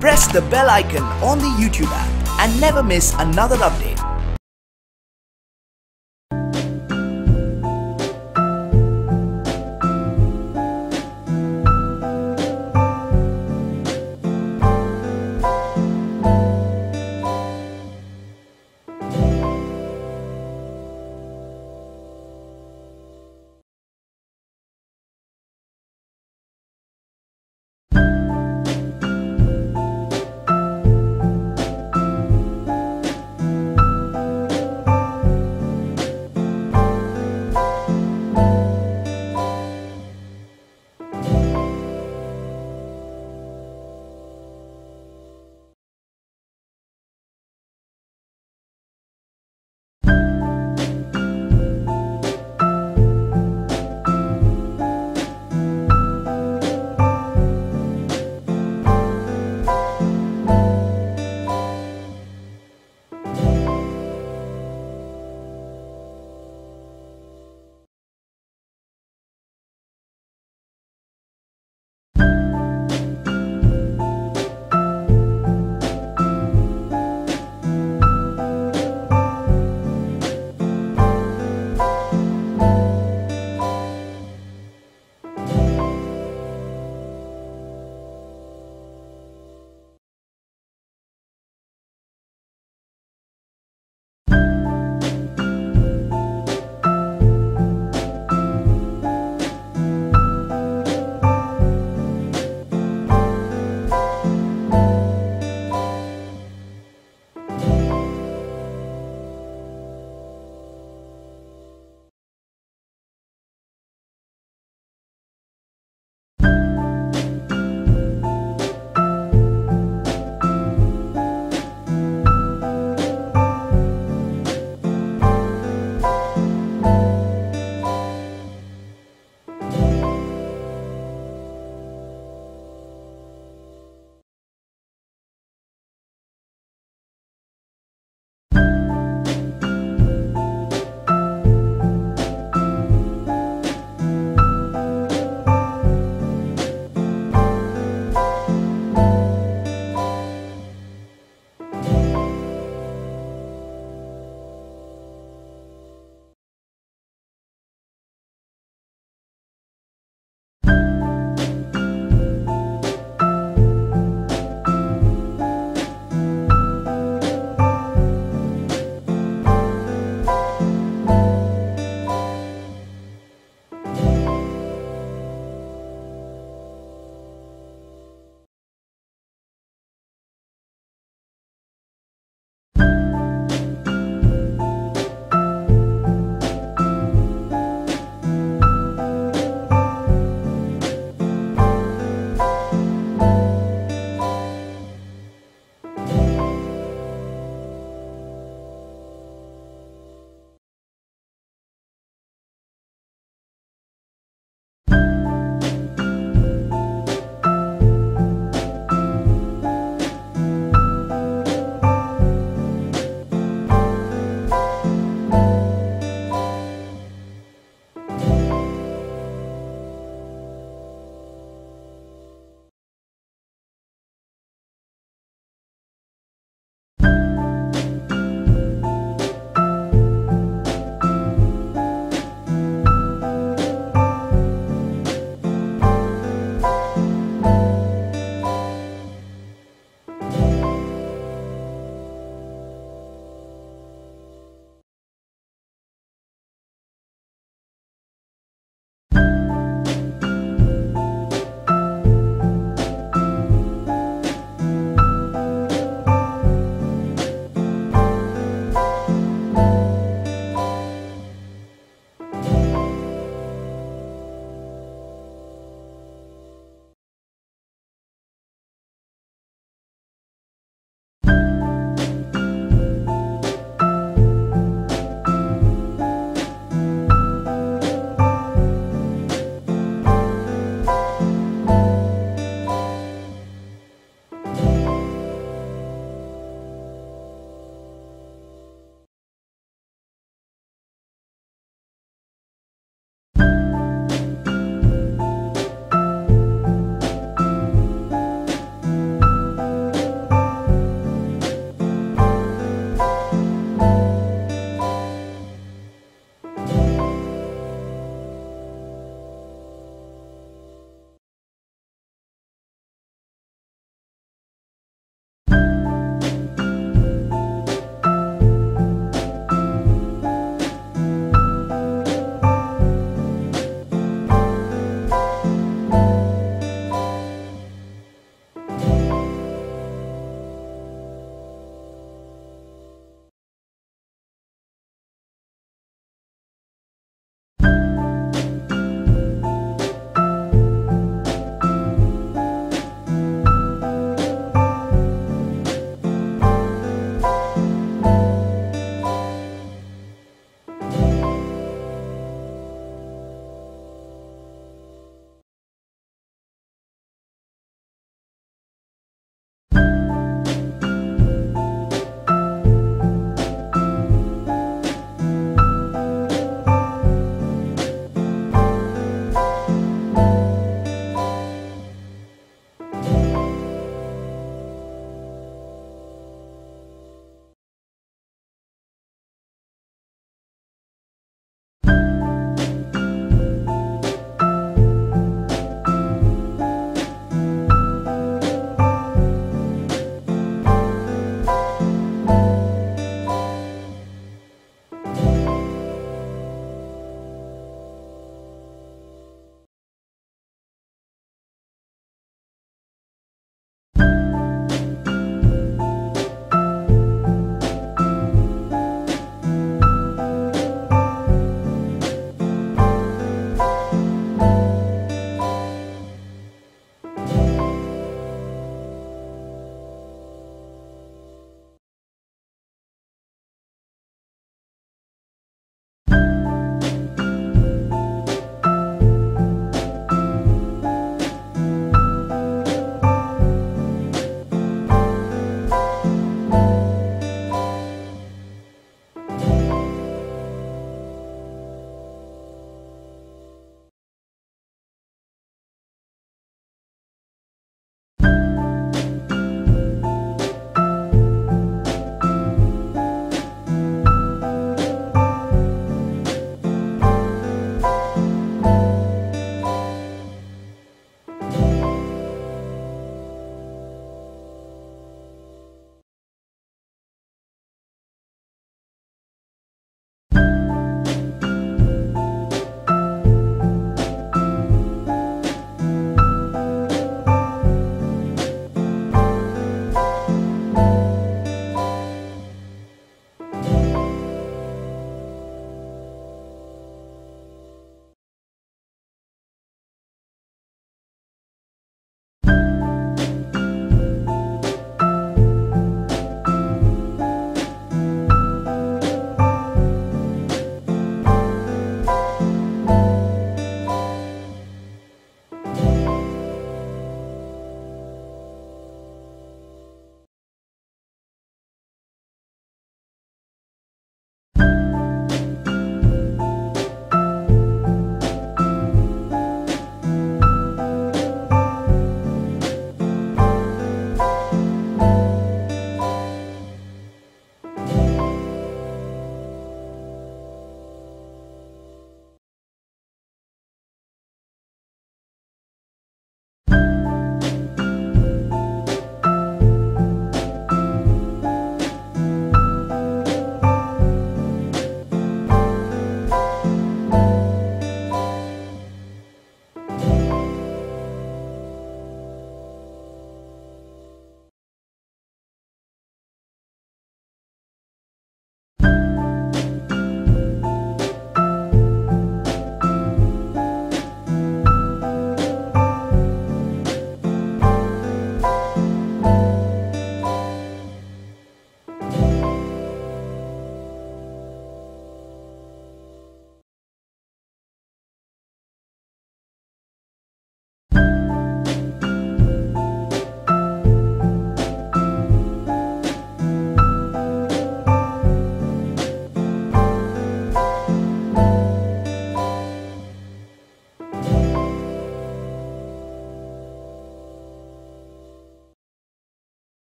Press the bell icon on the YouTube app and never miss another update.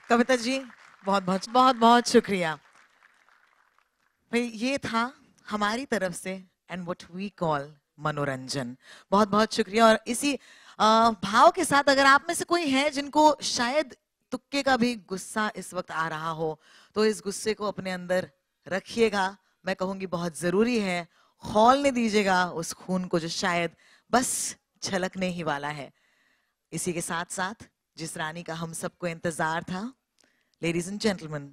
Kavita ji बहुत बहुत शुक्रिया भाई। ये था हमारी तरफ से एंड व्हाट वी कॉल मनोरंजन। बहुत बहुत शुक्रिया। और इसी भाव के साथ अगर आप में से कोई है जिनको शायद तुक्के का भी गुस्सा इस वक्त आ रहा हो, तो इस गुस्से को अपने अंदर रखिएगा। मैं कहूंगी बहुत जरूरी है, खौलने दीजिएगा उस खून को जो शायद बस छलकने ही वाला है। इसी के साथ साथ जिस रानी का हम सबको इंतजार था, ladies and gentleman,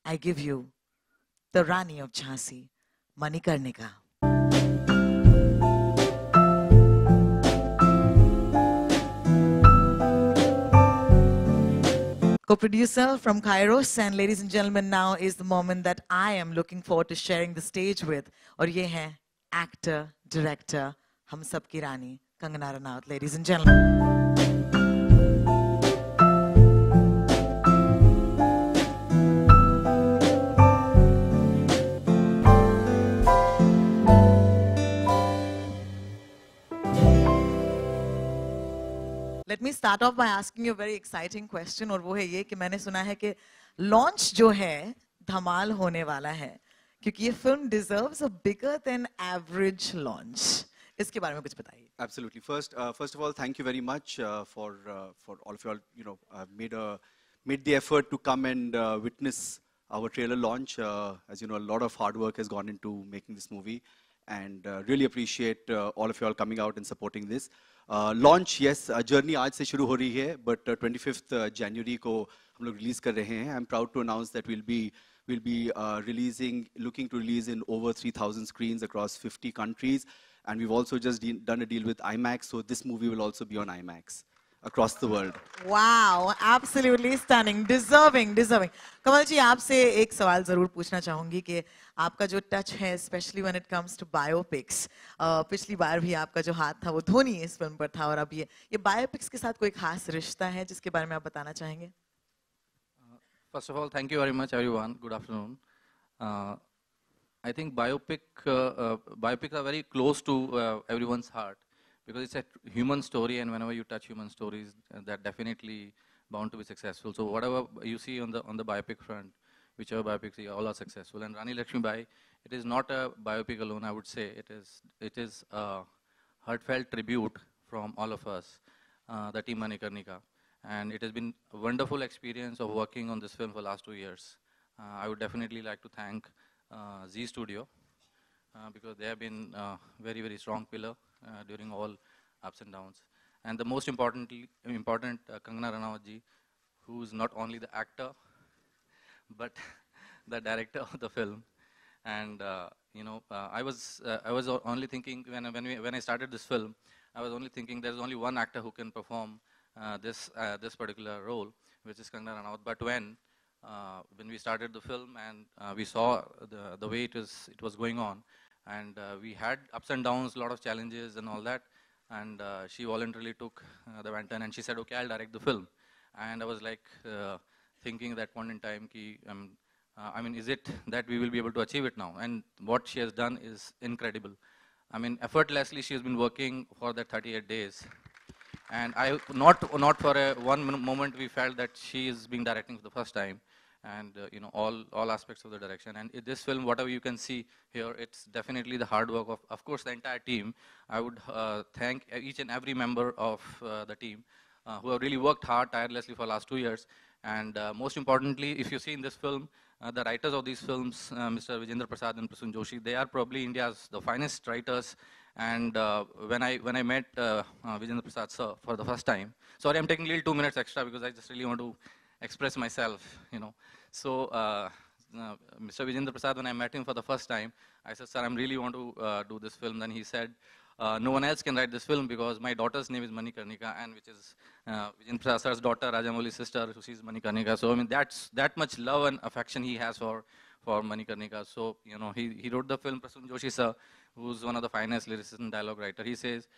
I give you the Rani of Jhansi, Manikarnika. Co-producer from Kairos, and ladies and gentlemen, now is the moment that I am looking forward to sharing the stage with. और ये है actor, director, हम सब की रानी Kangana Ranaut, ladies and gentlemen. Let me start off by asking you a very exciting question, और वो है ये कि मैंने सुना है कि लॉन्च जो है धमाल होने वाला है, क्योंकि ये film deserves a bigger than average launch. इसके बारे में कुछ बताइए. Absolutely. First of all, thank you very much for all of you all. Made the effort to come and witness our trailer launch. As you know, a lot of hard work has gone into making this movie, and really appreciate all of you all coming out and supporting this. Launch, yes, journey आज से शुरू हो रही है, but 25th January को हम लोग release कर रहे हैं. I'm proud to announce that we'll be looking to release in over 3,000 screens across 50 countries. And we've also just done a deal with IMAX, so this movie will also be on IMAX across the world. Wow, absolutely stunning, deserving. कमल जी, आपसे एक सवाल जरूर पूछना चाहूंगी कि आपका जो touch है, especially when it comes to biopics, पिछली बार भी आपका जो हाथ था वो धोनी इस फिल्म पर था, और अब ये biopics के साथ कोई खास रिश्ता है जिसके बारे में आप बताना चाहेंगे? First of all, thank you very much, everyone. Good afternoon. I think biopics are very close to everyone's heart because it's a human story, and whenever you touch human stories, that definitely bound to be successful. So whatever you see on the biopic front, whichever biopics, all are successful. And Rani Lakshmibai, it is not a biopic alone, I would say. It is a heartfelt tribute from all of us, the team Manikarnika. And it has been a wonderful experience of working on this film for the last 2 years. I would definitely like to thank Zee Studio because they have been very, very strong pillar during all ups and downs. And the most important Kangana Ranaut ji, who's not only the actor, but the director of the film. And I was only thinking when I started this film, I was only thinking there's only one actor who can perform this particular role, which is Kangana Ranaut. But when we started the film and we saw the way it was going on, and we had ups and downs, a lot of challenges and all that, and she voluntarily took the baton and she said, okay, I'll direct the film. And I was like thinking at that point in time, I mean, is it that we will be able to achieve it now? And what she has done is incredible. I mean, effortlessly she has been working for that 38 days. And not for one moment we felt that she is being directing for the first time, and all aspects of the direction. And in this film, whatever you can see here, it's definitely the hard work of course, the entire team. I would thank each and every member of the team who have really worked hard, tirelessly for the last 2 years. And most importantly, if you see in this film, the writers of these films, Mr. Vijendra Prasad and Prasun Joshi, they are probably India's the finest writers. And when I met Vijendra Prasad sir for the first time, sorry, I'm taking a little 2 minutes extra because I just really want to express myself, So Mr. Vijendra Prasad, when I met him for the first time, I said, sir, I really want to do this film. Then he said, no one else can write this film because my daughter's name is Manikarnika, and which is Vijendra Prasad sir's daughter, Rajamouli's sister, so she's Manikarnika. So I mean, that's that much love and affection he has for Manikarnika. So he wrote the film. Prasun Joshi sir, who's one of the finest lyricists and dialogue writer, he says,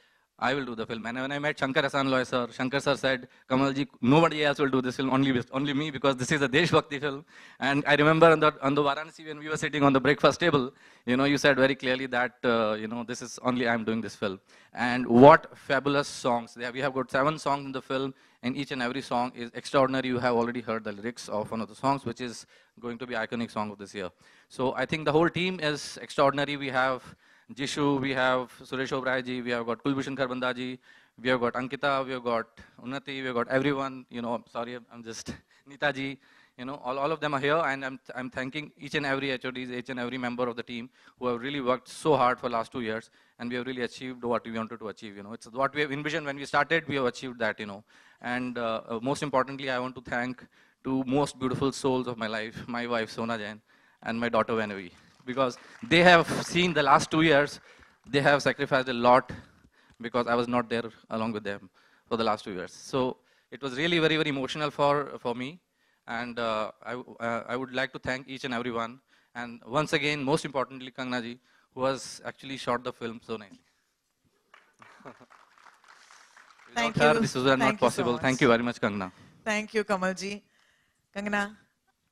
I will do the film. And when I met Shankar Hasan Loy sir, Shankar sir said, Kamalji, nobody else will do this film, only me, because this is a Deshbhakti film. And I remember on the Varanasi, when we were sitting on the breakfast table, you know, you said very clearly that, you know, this is only I'm doing this film. And what fabulous songs. We have got 7 songs in the film, and each and every song is extraordinary. You have already heard the lyrics of one of the songs, which is going to be iconic song of this year. So I think the whole team is extraordinary. We have Jishu, we have Suresh Oberoi ji, we have got Kulbhushan Kharbanda ji, we have got Ankita, we have got Unnati, we have got everyone, you know, sorry, I'm just, Neeta ji, you know, all of them are here, and I'm thanking each and every HODs, each and every member of the team who have really worked so hard for the last 2 years, and we have really achieved what we wanted to achieve, you know. It's what we have envisioned when we started, we have achieved that, you know. And most importantly, I want to thank 2 most beautiful souls of my life, my wife Sona Jain and my daughter Vanavi. Because they have seen the last 2 years, they have sacrificed a lot because I was not there along with them for the last 2 years. So it was really very, very emotional for me. And I would like to thank each and everyone. And once again, most importantly, Kangana ji, who has actually shot the film so nicely. Thank Without her, you. this was Thank not you so possible. much. Thank you very much, Kangana. Thank you, Kamal ji. Kangana,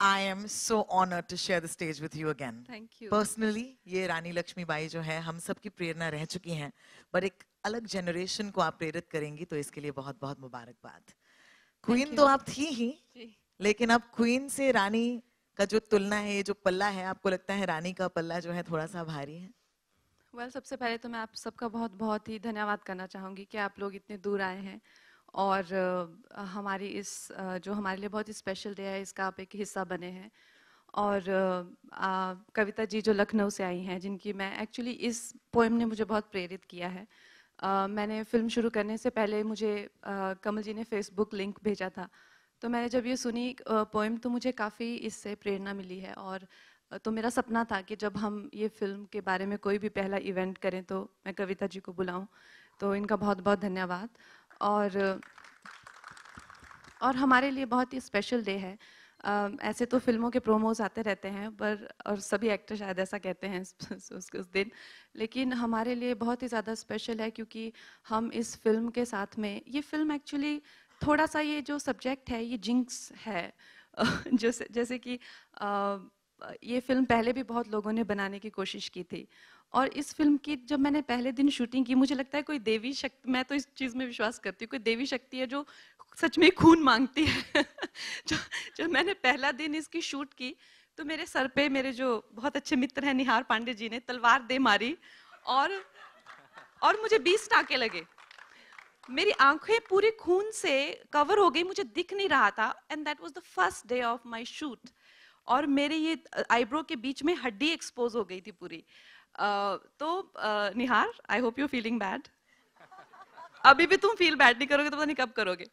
I am so honored to share the stage with you again. Thank you. Personally, ये रानी लक्ष्मीबाई जो है हम सब की प्रेरणा रह चुकी हैं, पर एक अलग जनरेशन को आप प्रेरित करेंगी, तो इसके लिए बहुत बहुत मुबारकबाद। क्वीन तो आप थी ही, लेकिन अब क्वीन से रानी का जो तुलना है, ये जो पल्ला है, आपको लगता है रानी का पल्ला जो है थोड़ा सा भारी है? Well, सबसे पहले तो मैं आप सबका बहुत बहुत ही धन्यवाद करना चाहूँगी कि आप लोग इतने दूर आए हैं और हमारी इस जो हमारे लिए बहुत ही स्पेशल डे है, इसका आप एक हिस्सा बने हैं। और कविता जी जो लखनऊ से आई हैं, जिनकी मैं एक्चुअली इस पोएम ने मुझे बहुत प्रेरित किया है। मैंने फिल्म शुरू करने से पहले मुझे कमल जी ने फेसबुक लिंक भेजा था, तो मैंने जब ये सुनी पोएम तो मुझे काफ़ी इससे प्रेरणा मिली है। और तो मेरा सपना था कि जब हम ये फिल्म के बारे में कोई भी पहला इवेंट करें तो मैं कविता जी को बुलाऊं, तो इनका बहुत बहुत धन्यवाद। और हमारे लिए बहुत ही स्पेशल डे है। ऐसे तो फिल्मों के प्रोमोज आते रहते हैं, पर और सभी एक्टर शायद ऐसा कहते हैं उस दिन, लेकिन हमारे लिए बहुत ही ज़्यादा स्पेशल है क्योंकि हम इस फिल्म के साथ में, ये फिल्म एक्चुअली थोड़ा सा ये जो सब्जेक्ट है ये जिंक्स है जैसे कि ये फिल्म पहले भी बहुत लोगों ने बनाने की कोशिश की थी, और इस फिल्म की जब मैंने पहले दिन शूटिंग की, मुझे लगता है कोई देवी शक्ति, मैं तो इस चीज़ में विश्वास करती हूँ, कोई देवी शक्ति है जो सच में खून मांगती है जो मैंने पहला दिन इसकी शूट की, तो मेरे सर पे मेरे जो बहुत अच्छे मित्र हैं निहार पांडे जी ने तलवार दे मारी और मुझे 20 टाँके लगे। मेरी आंखें पूरी खून से कवर हो गई, मुझे दिख नहीं रहा था, and that was the first day of my shoot. और मेरे ये आईब्रो के बीच में हड्डी एक्सपोज हो गई थी पूरी। तो Nihar, I hope you feeling bad. अभी भी तुम फील बैड नहीं करोगे तो पता नहीं कब करोगे।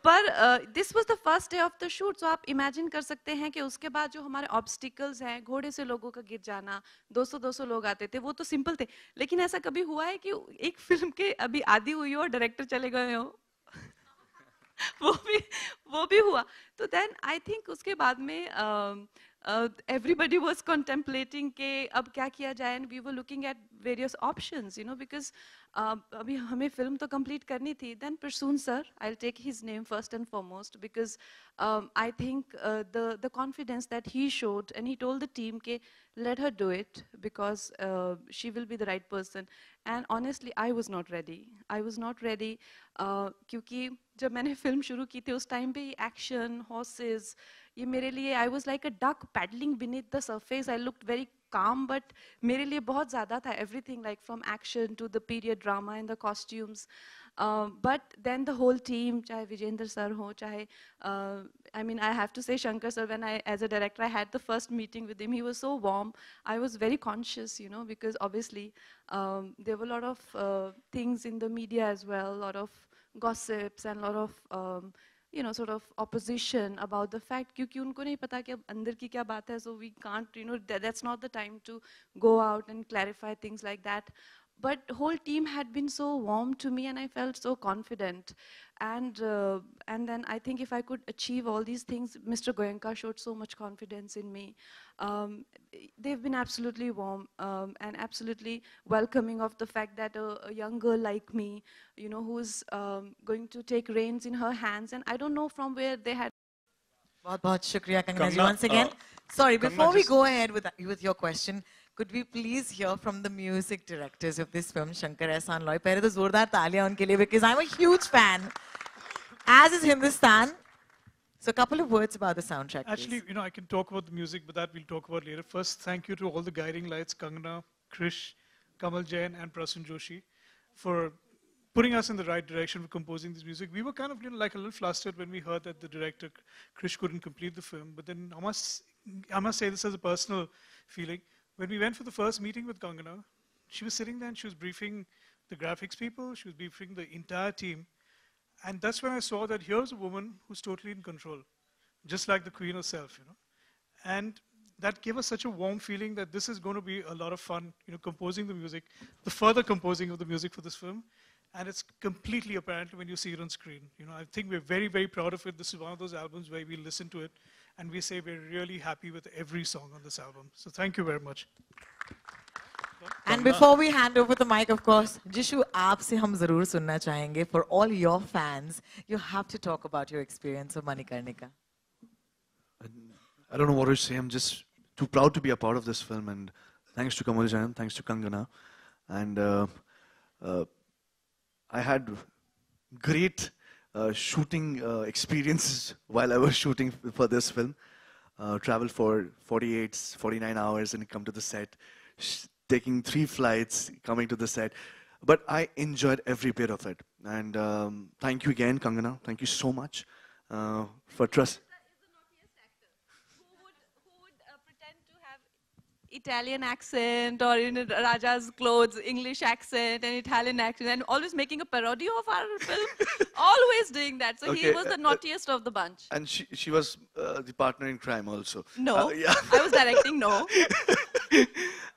पर this was the first day of the shoot, so आप इमेजिन कर सकते हैं कि उसके बाद जो हमारे ऑब्स्टिकल्स हैं, घोड़े से लोगों का गिर जाना, 200-200 लोग आते थे, वो तो सिंपल थे, लेकिन ऐसा कभी हुआ है कि एक फिल्म के अभी आधी हुई हो और डायरेक्टर चले गए हो वो भी हुआ। तो देन आई थिंक उसके बाद में everybody was contemplating के अब क्या किया जाए, and we were looking at various options, you know, because अभी हमें फिल्म तो कंप्लीट करनी थी। Then Prasoon sir, I'll take his name first and foremost because I think the confidence that he showed, and he told the team के let her do it because she will be the right person. And honestly, I was not ready. I was not ready क्योंकि जब मैंने film शुरू की थी उस time पे action, horses, ये मेरे लिए I was like a duck paddling beneath the surface. I looked very calm, but मेरे लिए बहुत ज़्यादा था everything, like from action to the period drama and the costumes. But then the whole team, चाहे Vijendra sir हो, चाहे I mean I have to say Shankar sir, when I as a director I had the first meeting with him, he was so warm. I was very conscious, you know, because obviously there were a lot of things in the media as well, a lot of gossips and a lot of you know, sort of opposition about the fact क्योंकि उनको नहीं पता कि अब अंदर की क्या बात है, so we can't, you know, that's not the time to go out and clarify things like that. but whole team had been so warm to me, and I felt so confident. And then I think if I could achieve all these things, Mr. Goenka showed so much confidence in me. They've been absolutely warm and absolutely welcoming of the fact that a young girl like me, you know, who's going to take reins in her hands, and I don't know from where they had. बहुत शुक्रिया Kangana ji Kangana, once again. Sorry, Kangana, before we just- go ahead with your question, could we please hear from the music directors of this film, Shankar Ehsaan Loy? पहले तो जोरदार तालियां उनके लिए, because I'm a huge fan, as is Hindustan. So a couple of words about the soundtrack, please. Actually, you know, I can talk about the music, but that we'll talk about later. First, thank you to all the guiding lights, Kangana, Krish, Kamal Jain, and Prasun Joshi, for putting us in the right direction for composing this music. We were kind of, you know, like a little flustered when we heard that the director, Krish, couldn't complete the film. But then I must say this as a personal feeling. When we went for the first meeting with Kangana, she was sitting there and she was briefing the graphics people, she was briefing the entire team. And that's when I saw that here's a woman who's totally in control, just like the queen herself, you know. And that gave us such a warm feeling that this is going to be a lot of fun, you know, composing the music, the further composing of the music for this film. And it's completely apparent when you see it on screen. You know, I think we're very, very proud of it. This is one of those albums where we listen to it and we say we're really happy with every song on this album. So thank you very much. And before we hand over the mic, of course, Jishu, आपसे हम जरूर सुनना चाहेंगे. For all your fans, you have to talk about your experience of Manikarnika. I don't know what to say. I'm just too proud to be a part of this film, and thanks to Kamal Jain, thanks to Kangana, and I had great shooting experiences while I was shooting for this film. Traveled for 48, 49 hours and come to the set, taking 3 flights, coming to the set. But I enjoyed every bit of it. And thank you again, Kangana. Thank you so much for trust. Italian accent or in Raja's clothes, English accent and Italian accent, and always making a parody of our film, always doing that. So he was the naughtiest of the bunch. And she was the partner in crime also. No, yeah. I was directing, no.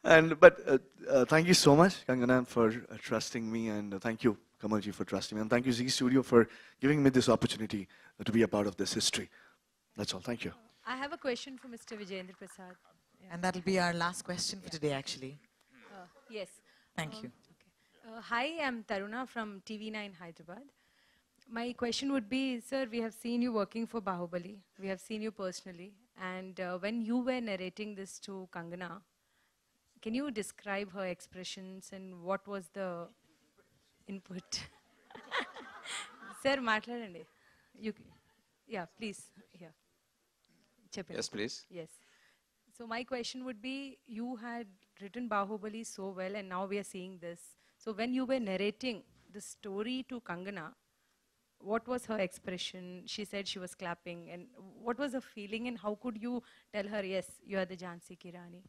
But thank you so much, Kangana, for trusting me, and thank you, Kamalji, for trusting me, and thank you, Z Studio, for giving me this opportunity to be a part of this history. That's all. Thank you. I have a question for Mr. Vijayendra Prasad. And that'll be our last question for today, actually. Yes. Thank you. Okay. Hi, I'm Taruna from TV9 Hyderabad. My question would be, sir, we have seen you working for Bahubali. We have seen you personally. And when you were narrating this to Kangana, can you describe her expressions and what was the input? Sir, matladandi. Yeah, please. Yeah. Yes, please. Yes. So my question would be, you had written Bahubali so well and now we are seeing this. So when you were narrating the story to Kangana, what was her expression? She said she was clapping, and what was her feeling, and how could you tell her, yes, you are the Jhansi Ki Rani?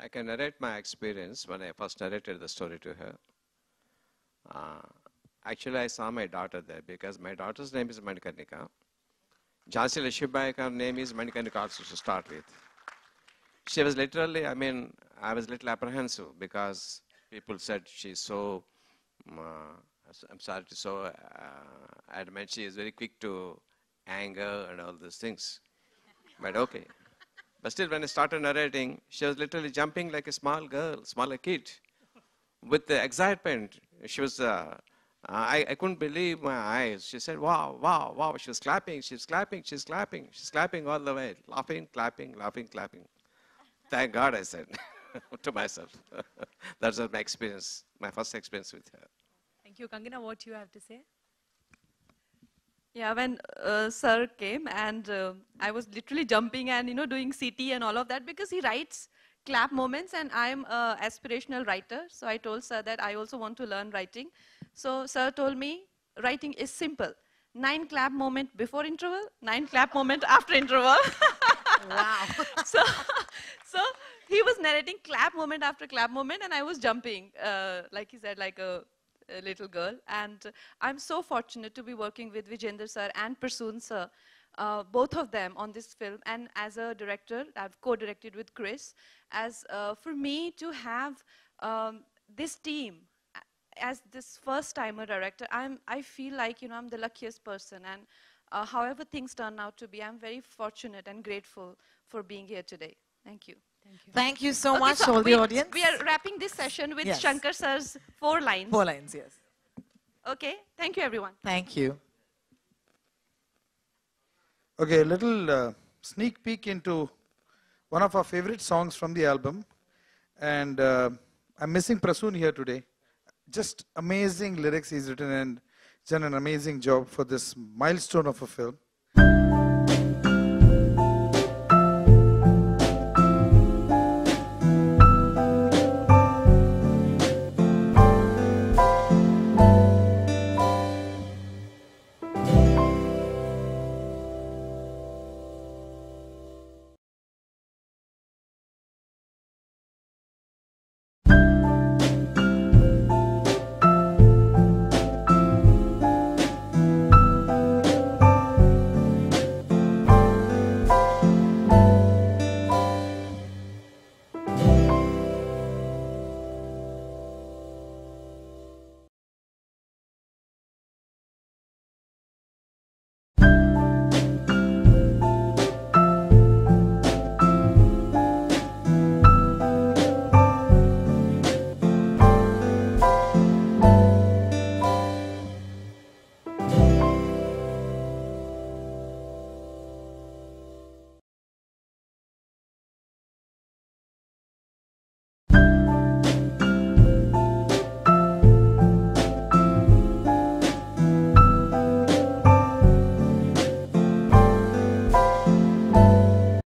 I can narrate my experience when I first narrated the story to her. Actually, I saw my daughter there because my daughter's name is Manikarnika. Jhansi Lashmibai, her name is Manikarnika also to start with. She was literally, I was a little apprehensive because people said she's so, I'm sorry, so adamant. She is very quick to anger and all those things. But okay. But still, when I started narrating, she was literally jumping like a small girl, smaller kid, with the excitement. She was, I couldn't believe my eyes. She said, wow, wow, wow. She was clapping, she's clapping, she's clapping. She's clapping all the way, laughing, clapping, laughing, clapping. Thank God, I said to myself. That was my experience, my first experience with her. Thank you. Kangana, what you have to say? Yeah, when Sir came and I was literally jumping and, doing CT and all of that because he writes clap moments and I'm an aspirational writer. So I told Sir that I also want to learn writing. So Sir told me writing is simple. 9 clap moment before interval, 9 clap moment after interval. Wow. So he was narrating clap moment after clap moment and I was jumping, like he said, like a little girl. And I'm so fortunate to be working with Vijender sir and Prasoon sir, both of them on this film. And as a director, I've co-directed with Chris. As for me to have this team as this first-timer director, I feel like, I'm the luckiest person. And however things turn out to be, I'm very fortunate and grateful for being here today. Thank you. Thank you. Thank you so Okay, much, so all the audience. We are wrapping this session with Yes. Shankar sir's 4 lines. 4 lines, yes. Okay, thank you everyone. Thank you. Okay, a little sneak peek into one of our favorite songs from the album. And I'm missing Prasoon here today. Just amazing lyrics he's written and done an amazing job for this milestone of a film.